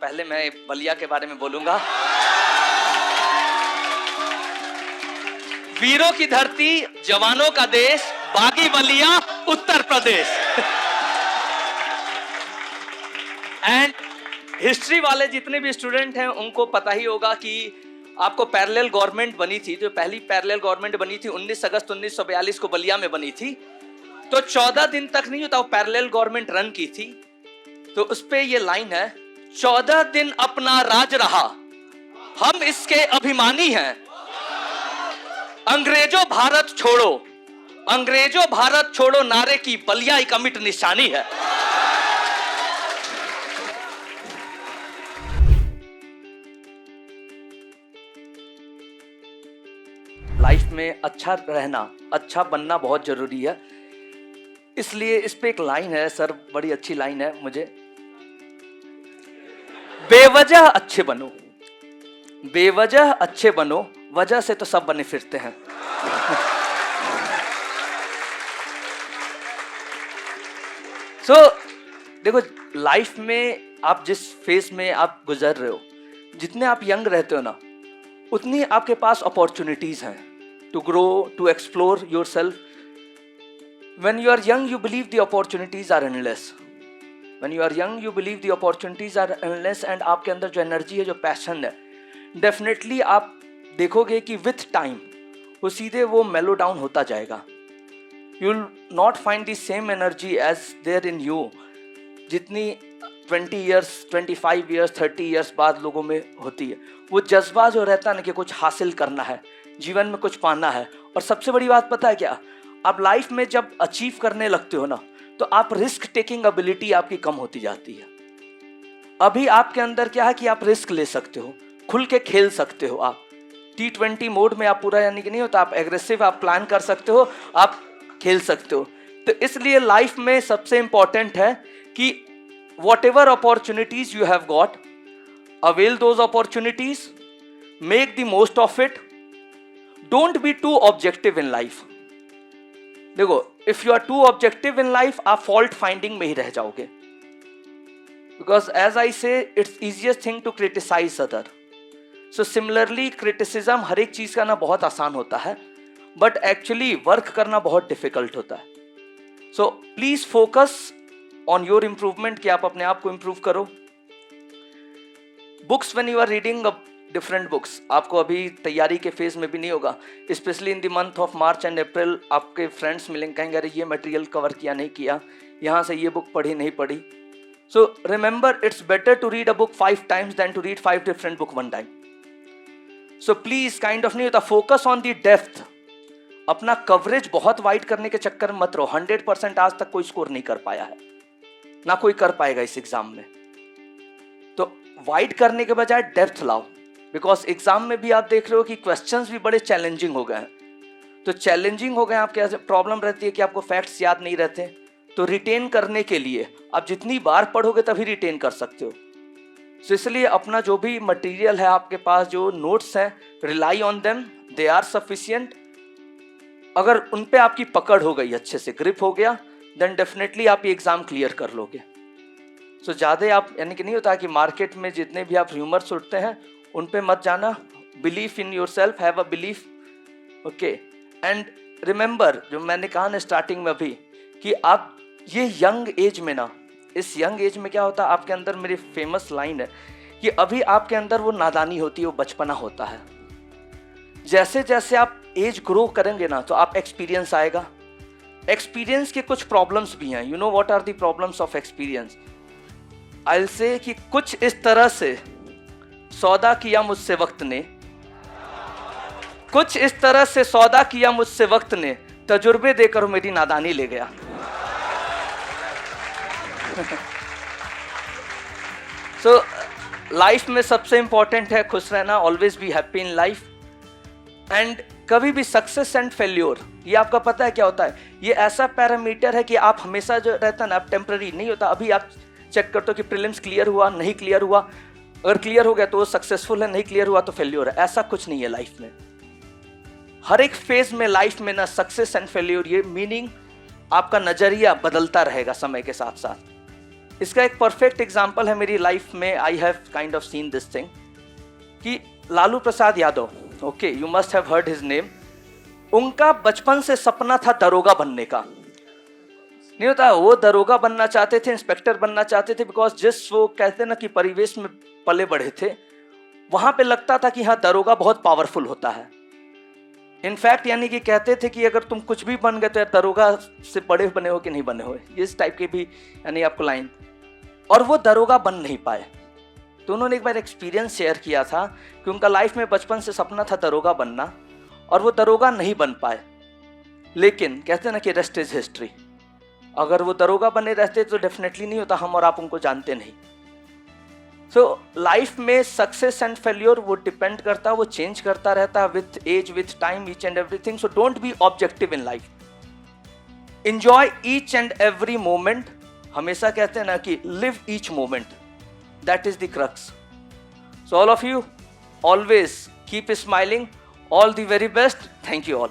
पहले मैं बलिया के बारे में बोलूंगा। वीरों की धरती, जवानों का देश, बागी बलिया, उत्तर प्रदेश। एंड हिस्ट्री वाले जितने भी स्टूडेंट हैं उनको पता ही होगा कि आपको पैरेलल गवर्नमेंट बनी थी। जो पहली पैरेलल गवर्नमेंट बनी थी 19 अगस्त 1942 को बलिया में बनी थी। तो 14 दिन तक नहीं होता वो पैरेलल गवर्नमेंट रन की थी। तो उस पे ये लाइन है, 14 दिन अपना राज रहा, हम इसके अभिमानी हैं। अंग्रेजों भारत छोड़ो, अंग्रेजों भारत छोड़ो नारे की बलिया एक अमिट निशानी है। लाइफ में अच्छा रहना, अच्छा बनना बहुत जरूरी है। इसलिए इस पे एक लाइन है सर, बड़ी अच्छी लाइन है मुझे, बेवजह अच्छे बनो, बेवजह अच्छे बनो, वजह से तो सब बने फिरते हैं। देखो लाइफ में आप जिस फेज में आप गुजर रहे हो, जितने आप यंग रहते हो ना, उतनी आपके पास अपॉर्चुनिटीज हैं to grow, to explore yourself. When you are young, you believe the opportunities are endless. When you are young, you believe the opportunities are endless, and आपके अंदर जो एनर्जी है, जो पैशन है, डेफिनेटली आप देखोगे कि विथ टाइम वो सीधे वो मेलो डाउन होता जाएगा। You will not find the same energy as there in you जितनी 20 ईयर्स, 25 ईयर्स, 30 ईयर्स बाद लोगों में होती है। वो जज्बा जो रहता है ना कि कुछ हासिल करना है, जीवन में कुछ पाना है। और सबसे बड़ी बात पता है क्या, आप लाइफ में जब अचीव करने लगते हो ना, तो आप रिस्क टेकिंग एबिलिटी आपकी कम होती जाती है। अभी आपके अंदर क्या है कि आप रिस्क ले सकते हो, खुल के खेल सकते हो। आप T20 मोड में आप पूरा, यानी कि नहीं होता, आप एग्रेसिव, आप प्लान कर सकते हो, आप खेल सकते हो। तो इसलिए लाइफ में सबसे इंपॉर्टेंट है कि whatever opportunities you have got, avail those opportunities, make the most of it, don't be too objective in life. देखो, if you are too objective in life, आप फॉल्ट फाइंडिंग में ही रह जाओगे। Because as I say, it's easiest thing to criticise other. So similarly criticism हर एक चीज का ना बहुत आसान होता है, बट एक्चुअली वर्क करना बहुत डिफिकल्ट होता है। So please focus on your improvement, कि आप अपने आप को इम्प्रूव करो। Books, when you are reading different books, आपको अभी तैयारी के फेज में भी नहीं होगा, specially in the month of March and April, आपके फ्रेंड्स मिलेंगे, कहेंगे अरे ये मटेरियल कवर किया नहीं किया, यहाँ से ये बुक पढ़ी नहीं पढ़ी। So remember, it's better to read a book 5 times than to read 5 different book 1 time। So please kind of नहीं होता, फोकस ऑन द डेप्थ। अपना कवरेज बहुत वाइड करने के चक्कर में मत रहो। 100% आज तक कोई स्कोर नहीं कर पाया है, ना कोई कर पाएगा इस एग्जाम में। तो वाइड करने के बजाय डेप्थ लाओ, बिकॉज एग्जाम में भी आप देख रहे हो कि क्वेश्चंस भी बड़े चैलेंजिंग हो गए हैं। तो चैलेंजिंग हो गए, आपके प्रॉब्लम रहती है कि आपको फैक्ट्स याद नहीं रहते। तो रिटेन करने के लिए आप जितनी बार पढ़ोगे तभी रिटेन कर सकते हो। तो इसलिए अपना जो भी मटेरियल है आपके पास, जो नोट्स हैं, rely on them, they are sufficient. अगर उन पे आपकी पकड़ हो गई, अच्छे से ग्रिप हो गया, देन डेफिनेटली आप ये एग्जाम क्लियर कर लोगे। सो ज़्यादा आप, यानी कि नहीं होता कि मार्केट में जितने भी आप र्यूमर्स उठते हैं उन पे मत जाना। Belief in your self, have a belief, okay. And remember, जो मैंने कहा ना स्टार्टिंग में अभी, कि आप ये यंग एज में ना, इस यंग एज में क्या होता है आपके अंदर, मेरी फेमस लाइन है कि अभी आपके अंदर वो नादानी होती है, वो बचपना होता है। जैसे जैसे आप एज ग्रो करेंगे ना, तो आप एक्सपीरियंस आएगा। एक्सपीरियंस के कुछ प्रॉब्लम्स भी हैं। You know what are the problems of experience? I will say कि कुछ इस तरह से सौदा किया मुझसे वक्त ने, कुछ इस तरह से सौदा किया मुझसे वक्त ने, तजुर्बे देकर मेरी नादानी ले गया। सो लाइफ में सबसे इंपॉर्टेंट है खुश रहना, always be happy in life. And कभी भी सक्सेस एंड फेल्योर, ये आपका पता है क्या होता है? ये ऐसा पैरामीटर है कि आप हमेशा जो रहता है ना, आप टेम्पररी नहीं होता। अभी आप चेक करते हो कि प्रीलिम्स क्लियर हुआ, नहीं क्लियर हुआ, अगर क्लियर हो गया तो वो सक्सेसफुल है, नहीं क्लियर हुआ तो फेल्योर है। ऐसा कुछ नहीं है लाइफ में। हर एक फेज में लाइफ में ना सक्सेस एंड फेल्योर, ये मीनिंग आपका नजरिया बदलता रहेगा समय के साथ साथ। इसका एक परफेक्ट एग्जाम्पल है मेरी लाइफ में, I have kind of seen this thing, कि Lalu Prasad Yadav, okay, you must have heard his name. उनका बचपन से सपना था दरोगा बनने का। नहीं होता, वो दरोगा बनना चाहते थे, इंस्पेक्टर बनना चाहते थे, बिकॉज जिस वो कहते ना कि परिवेश में पले बढ़े थे, वहां पे लगता था कि हाँ दरोगा बहुत पावरफुल होता है। इनफैक्ट यानी कि कहते थे कि अगर तुम कुछ भी बन गए तो यार दरोगा से बड़े बने हो कि नहीं बने हो, इस टाइप के भी यानी आपको लाइन। और वो दरोगा बन नहीं पाए। तो उन्होंने एक बार एक्सपीरियंस शेयर किया था कि उनका लाइफ में बचपन से सपना था दरोगा बनना, और वो दरोगा नहीं बन पाए। लेकिन कहते हैं ना कि रेस्ट इज हिस्ट्री, अगर वो दरोगा बने रहते तो डेफिनेटली नहीं होता, हम और आप उनको जानते नहीं। सो लाइफ में सक्सेस एंड फेल्योर वो डिपेंड करता, वो चेंज करता रहता with age, with time, each and everything. So don't be objective in life, enjoy each and every moment. हमेशा कहते हैं ना कि live each moment, that is the crux. So all of you always keep smiling, all the very best, thank you all.